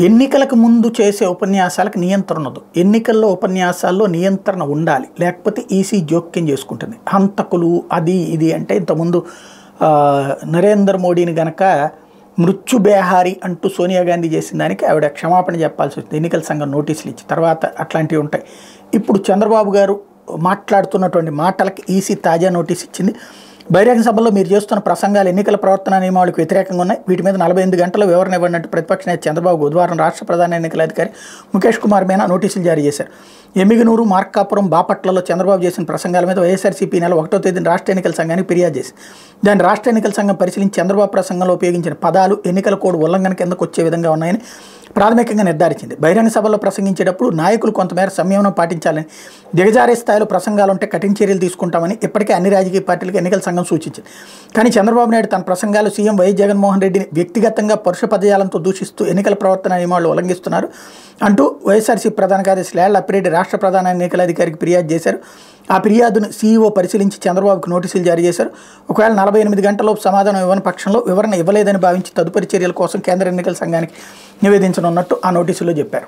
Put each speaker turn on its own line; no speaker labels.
ఎన్నికలకు ముందు చేసే ఉపన్యాసాలకు నియంత్రణ ఉండదు. ఎన్నికల్లో ఉపన్యాసాల్లో నియంత్రణ ఉండాలి, లేకపోతే ఈసీ జోక్యం చేసుకుంటుంది. హంతకులు అది ఇది అంటే ఇంతకుముందు నరేంద్ర మోడీని గనక మృత్యుబేహారి అంటూ సోనియా గాంధీ చేసిన దానికి ఆవిడ క్షమాపణ చెప్పాల్సి వచ్చింది. ఎన్నికల సంఘం నోటీసులు ఇచ్చి తర్వాత అట్లాంటివి ఉంటాయి. ఇప్పుడు చంద్రబాబు గారు మాట్లాడుతున్నటువంటి మాటలకి ఈసీ తాజా నోటీస్ ఇచ్చింది. బహిరంగ సభలో మీరు చేస్తున్న ప్రసంగాలు ఎన్నికల ప్రవర్తన నియమావళికి వ్యతిరేకంగా ఉన్నాయి, వీటి మీద 48 గంటల వివరణ ఇవ్వనట్టు ప్రతిపక్ష నేత చంద్రబాబు బుధవారం రాష్ట్ర ప్రధాన ఎన్నికల అధికారి ముఖేష్ కుమార్ మీనా నోటీసులు జారీ చేశారు. ఎమ్మిగనూరు, మార్కాపురం, బాపట్లలో చంద్రబాబు చేసిన ప్రసంగాల మీద వైఎస్ఆర్సీపీ నెల 1వ తేదీన రాష్ట్ర ఎన్నికల సంఘానికి ఫిర్యాదు చేసింది. దాన్ని రాష్ట్ర ఎన్నికల సంఘం పరిశీలించి చంద్రబాబు ప్రసంగంలో ఉపయోగించిన పదాలు ఎన్నికల కోడ్ ఉల్లంఘన కిందకు వచ్చే విధంగా ఉన్నాయని ప్రాథమికంగా నిర్ధారించింది. బహిరంగ సభలో ప్రసంగించేటప్పుడు నాయకులు కొంతమేర సంయమనం పాటించాలని, దిగజారే స్థాయిలో ప్రసంగాలుంటే కఠిన చర్యలు తీసుకుంటామని ఇప్పటికే అన్ని రాజకీయ పార్టీలకు ఎన్నికల సంఘం సూచించింది. కానీ చంద్రబాబు నాయుడు తన ప్రసంగాలు సీఎం వైఎస్ జగన్మోహన్ రెడ్డిని వ్యక్తిగతంగా పరుష పదజాలంతో దూషిస్తూ ఎన్నికల ప్రవర్తన నియమాలు ఉల్లంఘిస్తున్నారు అంటూ వైఎస్ఆర్సీ ప్రధాన కార్యదర్శి లేళ్ల అప్పిరెడ్డి రాష్ట్ర ప్రధాన ఎన్నికల అధికారికి ఫిర్యాదు చేశారు. ఆ ఫిర్యాదును సీఈఓ పరిశీలించి చంద్రబాబుకు నోటీసులు జారీ చేశారు. ఒకవేళ 48 గంటలలోపు సమాధానం ఇవ్వని పక్షంలో వివరణ ఇవ్వలేదని భావించి తదుపరి చర్యల కోసం కేంద్ర ఎన్నికల సంఘానికి నివేదించనున్నట్టు ఆ నోటీసులో చెప్పారు.